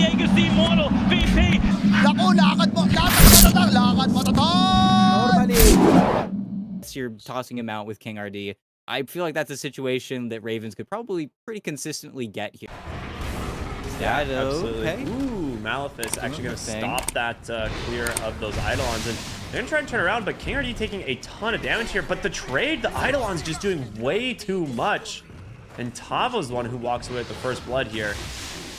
Diego si Immortal, VP. Naku, lakad matatag. You're tossing him out with King RD. I feel like that's a situation that Ravens could probably pretty consistently get here. Yeah, Shadow, absolutely. okay. Ooh, Malefice actually going to stop that clear of those Eidolons. And they're going to try and turn around, but King RD taking a ton of damage here. But the trade, the Eidolon's just doing way too much. And Tavo's the one who walks away with the first blood here.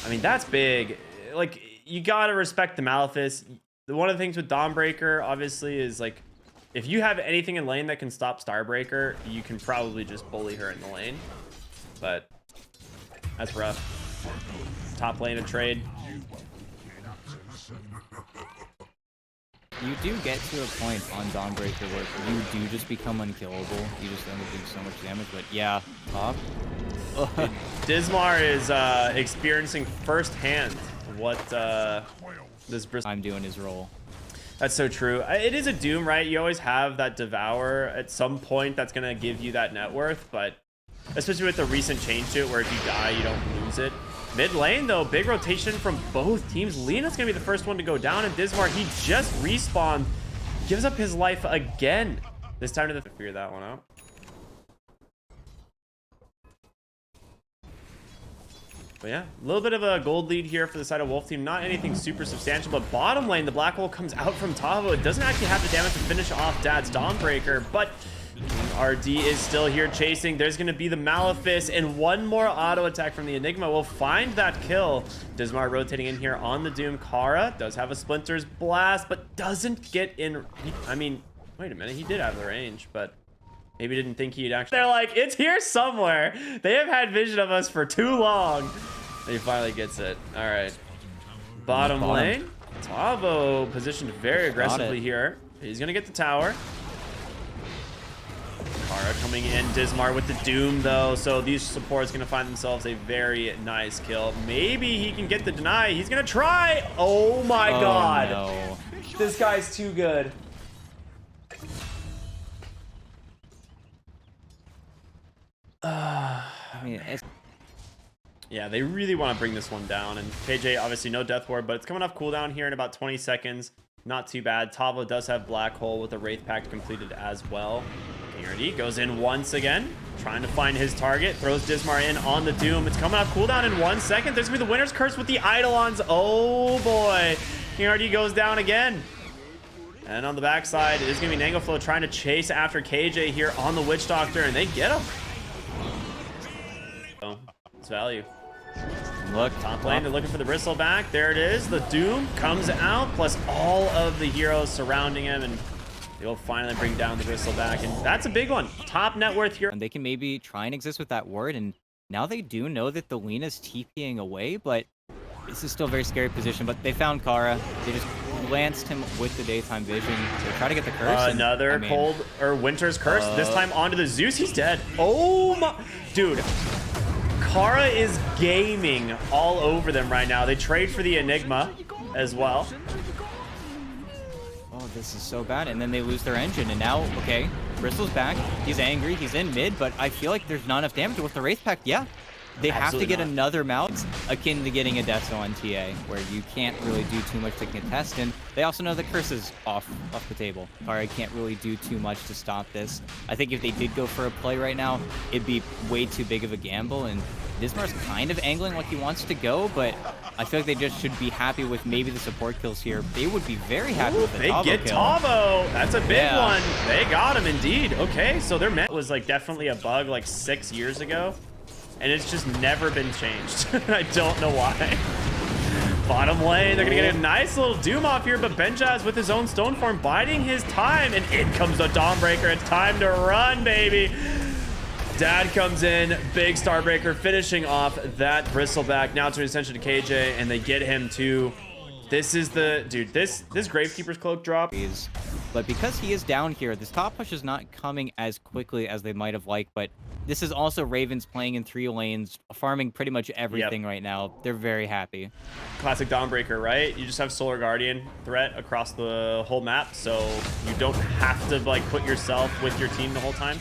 I mean, that's big. Like, you got to respect the Malefice. One of the things with Dawnbreaker, obviously, is like, if you have anything in lane that can stop Starbreaker, you can probably just bully her in the lane. But that's rough. Top lane of trade. You do get to a point on Dawnbreaker where you do just become unkillable. You just end up doing so much damage. But yeah, top. Dismar is experiencing firsthand what this Bristol I'm doing his role. That's so true. It is a Doom, right? You always have that Devour at some point that's going to give you that net worth, but especially with the recent change to it where if you die, you don't lose it. Mid lane, though, big rotation from both teams. Lena's going to be the first one to go down, and Dismar, he just respawned, gives up his life again. This time to figure that one out. But yeah, a little bit of a gold lead here for the side of Wolf Team. Not anything super substantial, but bottom lane, the Black Hole comes out from Tavo. It doesn't actually have the damage to finish off Dad's Dawnbreaker, but RD is still here chasing. There's going to be the Malefice, and one more auto attack from the Enigma will find that kill. Dismar rotating in here on the Doom. Kara does have a Splinter's Blast, but doesn't get in. I mean, wait a minute. He did have the range, but maybe didn't think he'd actually. They're like, it's here somewhere. They have had vision of us for too long. And he finally gets it. All right. Bottom lane. Tavo positioned very aggressively here. He's going to get the tower. Kara coming in. Dismar with the Doom, though. So these supports going to find themselves a very nice kill. Maybe he can get the deny. He's going to try. Oh, my God. No. This guy's too good. I mean, it's... Yeah, they really want to bring this one down. And KJ, obviously no death ward, but it's coming off cooldown here in about 20 seconds. Not too bad. Tavo does have Black Hole with a Wraith Pact completed as well. KRD goes in once again, trying to find his target. Throws Dismar in on the Doom. It's coming off cooldown in 1 second. There's going to be the Winner's Curse with the Eidolons. Oh, boy. KRD goes down again. And on the backside, it is going to be Nangoflo trying to chase after KJ here on the Witch Doctor, and they get him. So, it's value. Look, Top lane, they're looking for the Bristleback. There it is. The Doom comes out, plus all of the heroes surrounding him, and they'll finally bring down the Bristleback. And that's a big one. Top net worth here. and they can maybe try and exist with that ward, and now they do know that the Lena's TPing away, but this is still a very scary position. But they found Kara. They just glanced him with the daytime vision. They try to get the curse. Another cold or winter's curse. This time onto the Zeus. He's dead. Oh my, dude. Kara is gaming all over them right now. They trade for the Enigma as well. Oh, this is so bad. And then they lose their engine. And now, okay, Bristol's back. He's angry. He's in mid, but I feel like there's not enough damage with the Wraith Pact. Yeah, they have to get another mount. It's akin to getting a Deso on TA, where you can't really do too much to contest. And they also know the curse is off the table. Kara can't really do too much to stop this. I think if they did go for a play right now, it'd be way too big of a gamble. And Dismar's kind of angling like he wants to go, but I feel like they just should be happy with maybe the support kills here. They would be very happy with the Tavo They get kill. Tavo. That's a big one. They got him indeed. Okay, so their meta was like definitely a bug like 6 years ago, and it's just never been changed. I don't know why. Bottom lane, they're gonna get a nice little Doom off here, but Benjaz with his own stone form biding his time, and in comes the Dawnbreaker. It's time to run, baby. Dad comes in, big Starbreaker, finishing off that Bristleback. Now it's an extension to KJ, and they get him to. This is the dude. This Gravekeeper's Cloak drop. But because he is down here, this top push is not coming as quickly as they might have liked. But this is also Ravens playing in 3 lanes, farming pretty much everything right now. They're very happy. Classic Dawnbreaker, right? You just have Solar Guardian threat across the whole map, so you don't have to like put yourself with your team the whole time.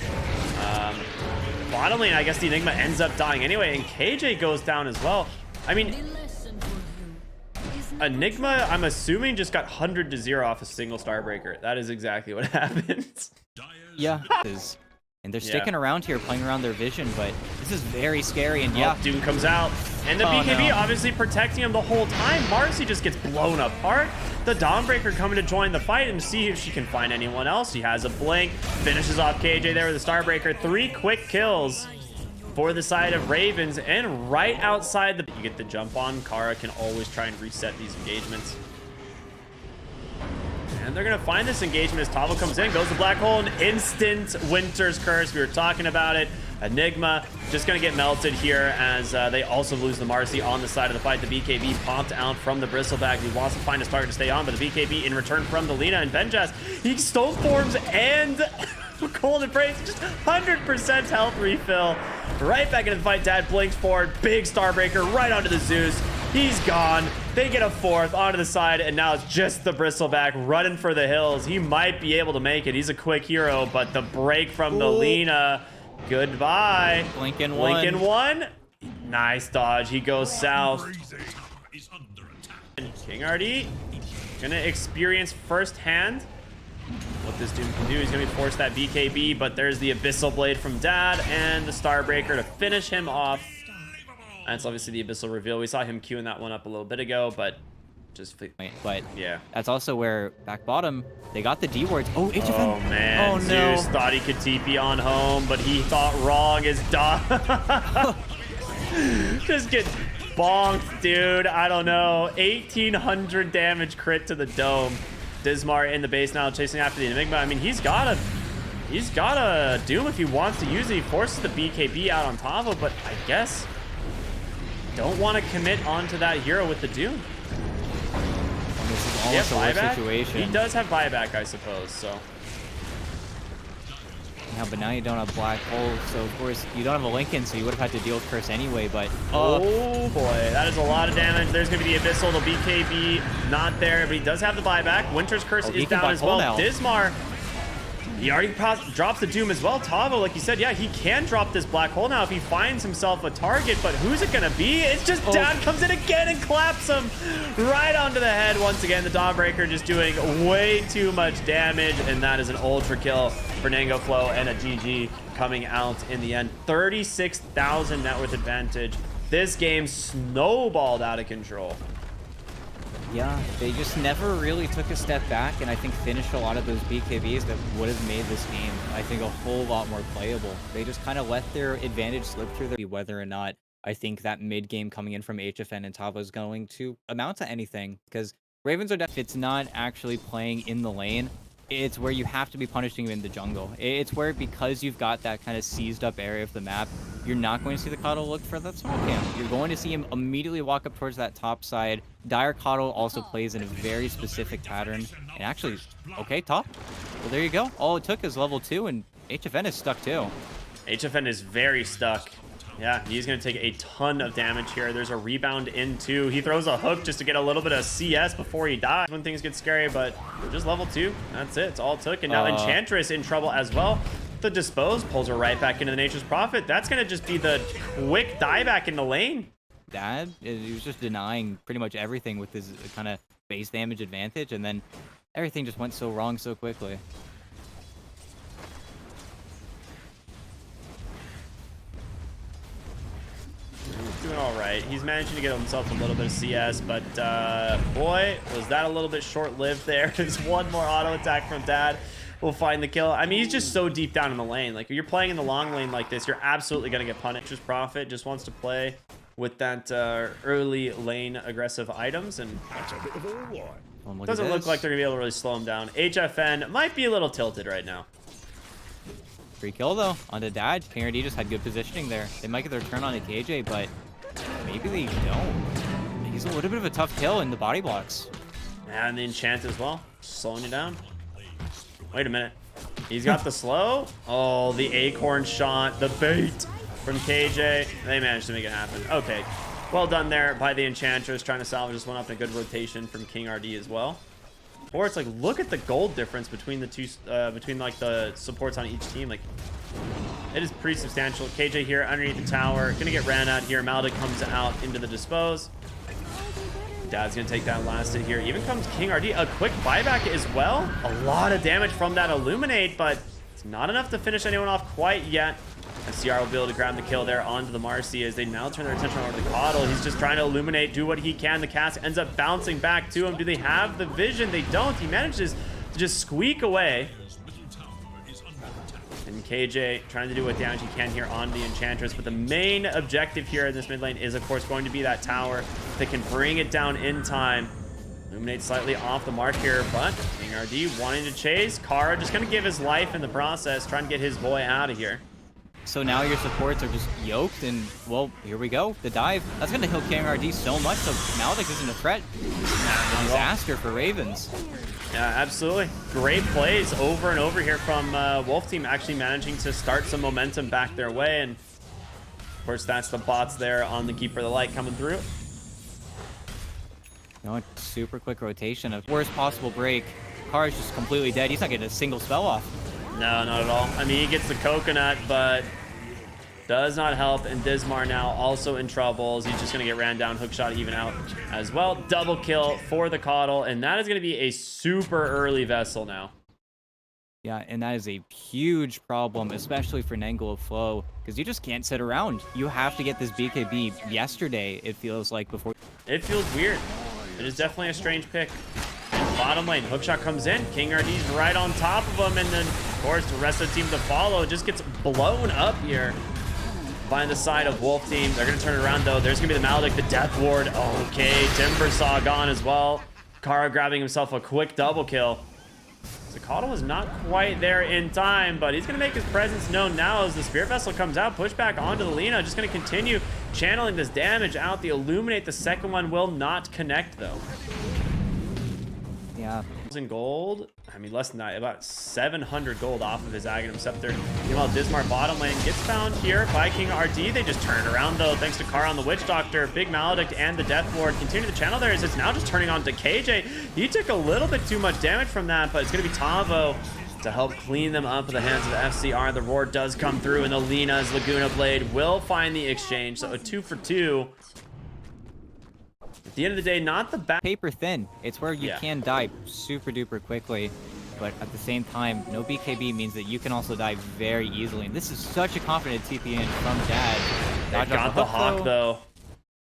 Bottom lane, I guess the Enigma ends up dying anyway, and KJ goes down as well. I mean, Enigma, I'm assuming, just got 100 to 0 off a single Starbreaker. That is exactly what happened. Yeah, and they're sticking around here, playing around their vision, but this is very scary. And yeah, Doom comes out, and the BKB obviously protecting him the whole time. Marcy just gets blown apart. The Dawnbreaker coming to join the fight and see if she can find anyone else. She has a blink, finishes off KJ there with a Starbreaker. 3 quick kills for the side of Ravens, and right outside the... You get the jump on. Kara can always try and reset these engagements. And they're going to find this engagement as Tavo comes in, goes to Black Hole, an instant Winter's Curse. We were talking about it. Enigma just going to get melted here as they also lose the Marcy on the side of the fight. The BKB popped out from the Bristleback. He wants to find a target to stay on, but the BKB in return from the Lina and Benjas, he stone forms and Golden Praise, just 100% health refill. Right back into the fight. Dad blinks forward, big Starbreaker right onto the Zeus. He's gone. They get a 4th onto the side, and now it's just the Bristleback running for the hills. He might be able to make it. He's a quick hero, but the break from the Lina. Goodbye. Blinking one. Nice dodge. He goes south. King RD gonna experience firsthand what this Doom can do. He's gonna be forced that BKB, but there's the Abyssal Blade from Dad and the Starbreaker to finish him off. That's obviously the Abyssal reveal. We saw him queuing that one up a little bit ago, but just... But yeah, that's also where back bottom, they got the D wards. Oh, HFN. Oh, man. Oh, no. Zeus thought he could TP on home, but he thought wrong as dog. Just get bonked, dude. I don't know. 1,800 damage crit to the dome. Dismar in the base now, chasing after the Enigma. I mean, he's got a Doom if he wants to use it. He forces the BKB out on Tavo, but I guess don't want to commit onto that hero with the Doom. This is almost a worse situation. He does have buyback, I suppose, so. Yeah, but now you don't have Black Hole, so of course you don't have a Lincoln, so you would have had to deal with Curse anyway, but... Oh boy, that is a lot of damage. There's going to be the Abyssal, the BKB, not there, but he does have the buyback. Winter's Curse is down as well. Now. Dismar, he already drops the Doom as well. Tavo, like you said, yeah, he can drop this Black Hole now if he finds himself a target, but who's it going to be? It's just Dad comes in again and claps him right onto the head. Once again, the Dawnbreaker just doing way too much damage, and that is an ultra kill for Nango Flow and a GG coming out in the end. 36,000 net worth advantage. This game snowballed out of control. Yeah, they just never really took a step back and I think finished a lot of those BKBs that would have made this game, I think, a whole lot more playable. They just kind of let their advantage slip through their whether or not I think that mid game coming in from HFN and Tavo is going to amount to anything, because Ravens are definitely, it's not actually playing in the lane. It's where you have to be punishing him in the jungle. It's where, because you've got that kind of seized up area of the map, you're not going to see the Coddle look for that small camp. You're going to see him immediately walk up towards that top side. Dire Coddle also plays in a very specific pattern. And actually, okay, top. Well, there you go. All it took is level 2, and HFN is stuck too. HFN is very stuck. Yeah, he's going to take a ton of damage here. There's a rebound in 2. He throws a hook just to get a little bit of CS before he dies. When things get scary, but just level 2. That's it. It's all it took. And now Enchantress in trouble as well. The Dispose pulls her right back into the Nature's Prophet. That's going to just be the quick dieback in the lane. Dad, he was just denying pretty much everything with his kind of base damage advantage, and then everything just went so wrong so quickly. Doing all right. He's managing to get himself a little bit of CS, but boy, was that a little bit short-lived there. There's one more auto attack from Dad. We'll find the kill. I mean, he's just so deep down in the lane. Like, if you're playing in the long lane like this, you're absolutely going to get punished. Just Prophet just wants to play with that early lane aggressive items, and doesn't look like they're going to be able to really slow him down. HFN might be a little tilted right now. Free kill though onto Dad. KRD just had good positioning there. They might get their turn on the KJ, but maybe they don't. He's a little bit of a tough kill in the body blocks. And the enchant as well, slowing you down. Wait a minute. He's got the slow. Oh, the acorn shot, the bait from KJ. They managed to make it happen. Okay, well done there by the Enchantress, trying to salvage this one up in a good rotation from King RD as well. Or it's like, look at the gold difference between the two, between like the supports on each team. Like, it is pretty substantial. KJ here underneath the tower, gonna get ran out here. Maldic comes out into the Dispose. Dad's gonna take that last hit here. Even comes King RD. A quick buyback as well. A lot of damage from that Illuminate, but it's not enough to finish anyone off quite yet. FCR will be able to grab the kill there onto the Marcy as they now turn their attention over to the Coddle. He's just trying to Illuminate, do what he can. The cast ends up bouncing back to him. Do they have the vision? They don't. He manages to just squeak away. And KJ trying to do what damage he can here on the Enchantress. But the main objective here in this mid lane is, of course, going to be that tower that can bring it down in time. Illuminate slightly off the mark here, but King RD wanting to chase. Kara just going to give his life in the process, trying to get his boy out of here. So now your supports are just yoked, and, well, here we go. The dive. That's going to heal King RD so much, so Maldic isn't a threat. Disaster for Ravens. Yeah, absolutely. Great plays over and over here from Wolf Team, actually managing to start some momentum back their way. And, of course, that's the bots there on the Keeper of the Light coming through. You know, super quick rotation of worst possible break. Kara's just completely dead. He's not getting a single spell off. No, not at all. I mean, he gets the coconut, but does not help. And Dismar now also in troubles. He's just going to get ran down, hookshot even out as well. Double kill for the Coddle, and that is going to be a super early Vessel now. Yeah, and that is a huge problem, especially for Nangle of Flow, because you just can't sit around. You have to get this BKB yesterday, it feels like, before. It feels weird. It is definitely a strange pick. And bottom lane, hookshot comes in. King RD's right on top of him, and then, of course, the rest of the team to follow just gets blown up here by the side of Wolf Team. They're going to turn it around, though. There's going to be the Maldic, the Death Ward. Okay, Timbersaw gone as well. Kara grabbing himself a quick double kill. Zakata was not quite there in time, but he's going to make his presence known now as the Spirit Vessel comes out. Pushback onto the Lina. Just going to continue channeling this damage out. The Illuminate, the second one, will not connect, though. Yeah. In gold, I mean, less than that, about 700 gold off of his Aghanim Scepter. Meanwhile, Dismar bottom lane gets found here by King RD. They just turn it around, though, thanks to Kara on the Witch Doctor. Big Maledict and the Death Ward continue the channel there as it's now just turning on to KJ. He took a little bit too much damage from that, but it's going to be Tavo to help clean them up at the hands of the FCR. The Roar does come through, and the Lina's Laguna Blade will find the exchange. So a 2 for 2. At the end of the day, not the bad. Paper thin. It's where you can die super duper quickly, but at the same time, no BKB means that you can also die very easily. And this is such a confident TP in from Dad. They got the Hawk, though.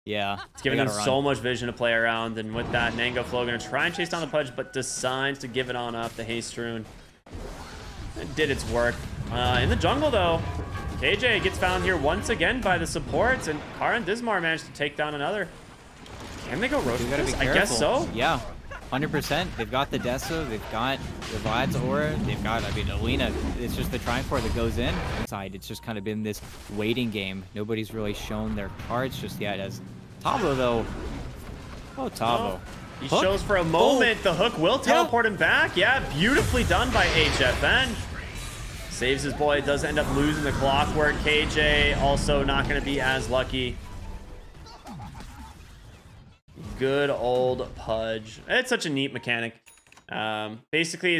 Yeah. It's giving them so much vision to play around, and with that, Nango Flow going to try and chase down the Pudge, but decides to give it on up. The Haste Rune. It did its work. In the jungle, though, KJ gets found here once again by the supports, and Kara and Dismar managed to take down another. Can they go roast this? I guess so. Yeah, 100%. They've got the Dessa, they've got the Vlad's Aura, they've got, I mean, Alina. It's just the Triumph Core that goes in. Inside, it's just kind of been this waiting game. Nobody's really shown their cards just yet. As Tavo, though. Oh, Tavo. He shows for a moment. The hook will teleport him back. Yeah, beautifully done by HFN. Saves his boy. Does end up losing the Clockwork. KJ also not going to be as lucky. Good old Pudge. It's such a neat mechanic. Basically,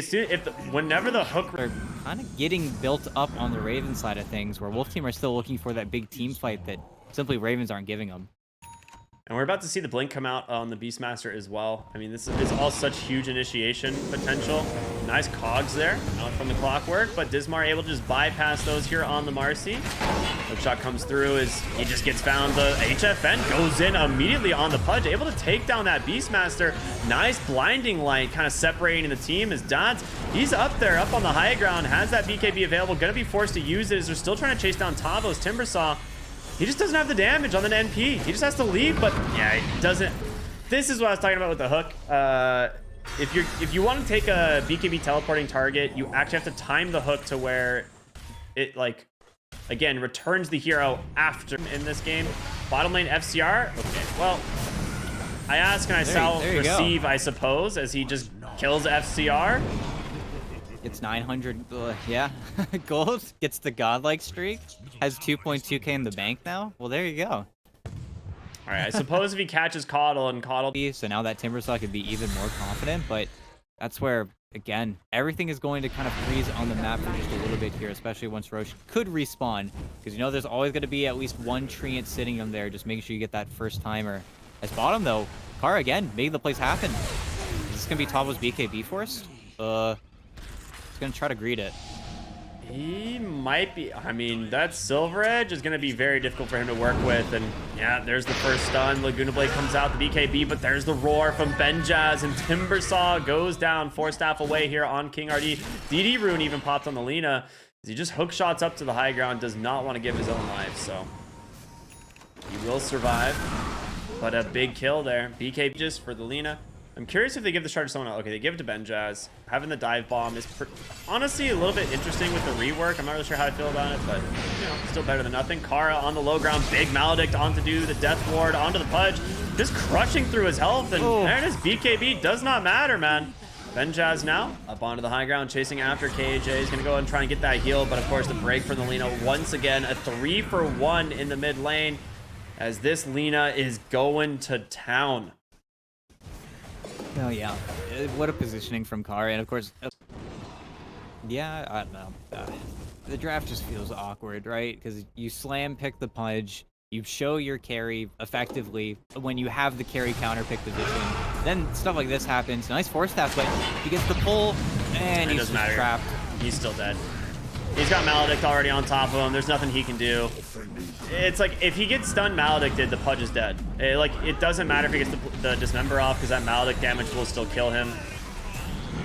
whenever the hook... They're kind of getting built up on the Raven side of things, where Wolf Team are still looking for that big team fight that simply Ravens aren't giving them. And we're about to see the Blink come out on the Beastmaster as well. I mean, this is all such huge initiation potential. Nice cogs there out from the Clockwork, but Dismar able to just bypass those here on the Marcy. Hookshot comes through as he just gets found. The HFN goes in immediately on the Pudge, able to take down that Beastmaster. Nice blinding light kind of separating the team as Dodds, he's up there, up on the high ground, has that BKB available, gonna be forced to use it as they're still trying to chase down Tavo's Timbersaw. He just doesn't have the damage on the NP. He just has to leave, but yeah, he doesn't. This is what I was talking about with the hook. If you want to take a BKB teleporting target, you actually have to time the hook to where it, like, again, returns the hero after in this game. Bottom lane FCR. Okay, well, I ask and I shall receive, I suppose, as he just kills FCR. It's 900, yeah, gold, gets the godlike streak, has 2.2k in the bank now. Well, there you go. All right, I suppose if he catches Coddle and Coddle... So now that Timbersaw could be even more confident, but that's where, again, everything is going to kind of freeze on the map for just a little bit here, especially once Roche could respawn, because you know there's always going to be at least one treant sitting in there, just making sure you get that first timer. Nice bottom though. Kara again, making the plays happen. Is this gonna be Tavo's BKB forced? He's gonna try to greet it. He might be. I mean, that Silver Edge is going to be very difficult for him to work with. And yeah, there's the first stun. Laguna Blade comes out, the BKB, but there's the roar from Benjaz, and Timbersaw goes down 4 staff away here on King RD. DD Rune even popped on the Lina. He just hook shots up to the high ground, does not want to give his own life, so he will survive. But a big kill there. BKB just for the Lina. I'm curious if they give the shard to someone else. Okay, they give it to Benjaz. Having the dive bomb is honestly a little bit interesting with the rework. I'm not really sure how I feel about it, but you know, still better than nothing. Kara on the low ground, big Maledict on to do the death ward onto the Pudge, just crushing through his health, and there it is. BKB does not matter, man. Benjaz now up onto the high ground, chasing after KJ. He's gonna go and try and get that heal, but of course the break from the Lina once again, a 3-for-1 in the mid lane, as this Lina is going to town. Oh yeah, what a positioning from Kara, and of course, yeah, I don't know. The draft just feels awkward, right? Because you slam pick the Pudge, you show your carry effectively when you have the carry counter pick position. Then stuff like this happens. Nice force staff, but he gets the pull, and he's just trapped. He's still dead. He's got Maledict already on top of him. There's nothing he can do. It's like, if he gets stunned Maledicted, the Pudge is dead. It doesn't matter if he gets the Dismember off, because that Maledict damage will still kill him.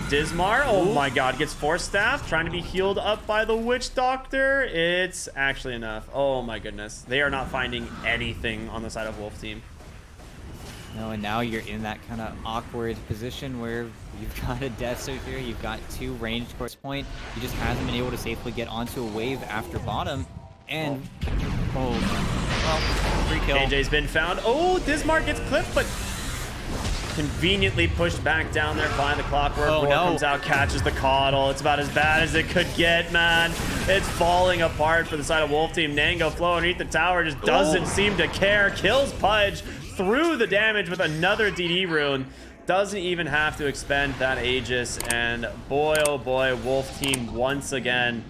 Dismar, oh my god, gets Force Staff, trying to be healed up by the Witch Doctor. It's actually enough. Oh my goodness. They are not finding anything on the side of Wolf Team. No, and now you're in that kind of awkward position where you've got a Death Suit here, you've got 2 ranged course point. He just hasn't been able to safely get onto a wave after bottom. And, well, free kill. AJ's been found. Oh, Dismar gets clipped, but conveniently pushed back down there by the Clockwork. Roar comes out, catches the Coddle. It's about as bad as it could get, man. It's falling apart for the side of Wolf Team. Nango Flow underneath the tower just doesn't seem to care. Kills Pudge through the damage with another DD rune. Doesn't even have to expend that Aegis. And boy, oh boy, Wolf Team once again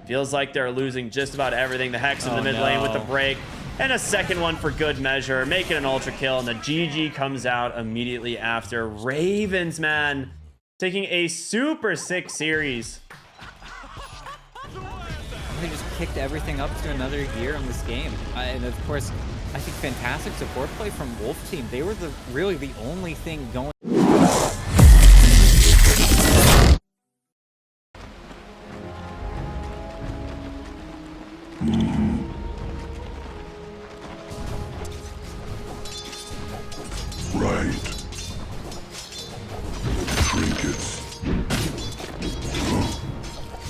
feels like they're losing just about everything. The Hex in the mid lane with the break. And a second one for good measure. Making an ultra kill. And the GG comes out immediately after. Ravens, man. Taking a super sick series. They just kicked everything up to another gear in this game. And of course, I think fantastic support play from Wolf Team. They were really the only thing going. Right.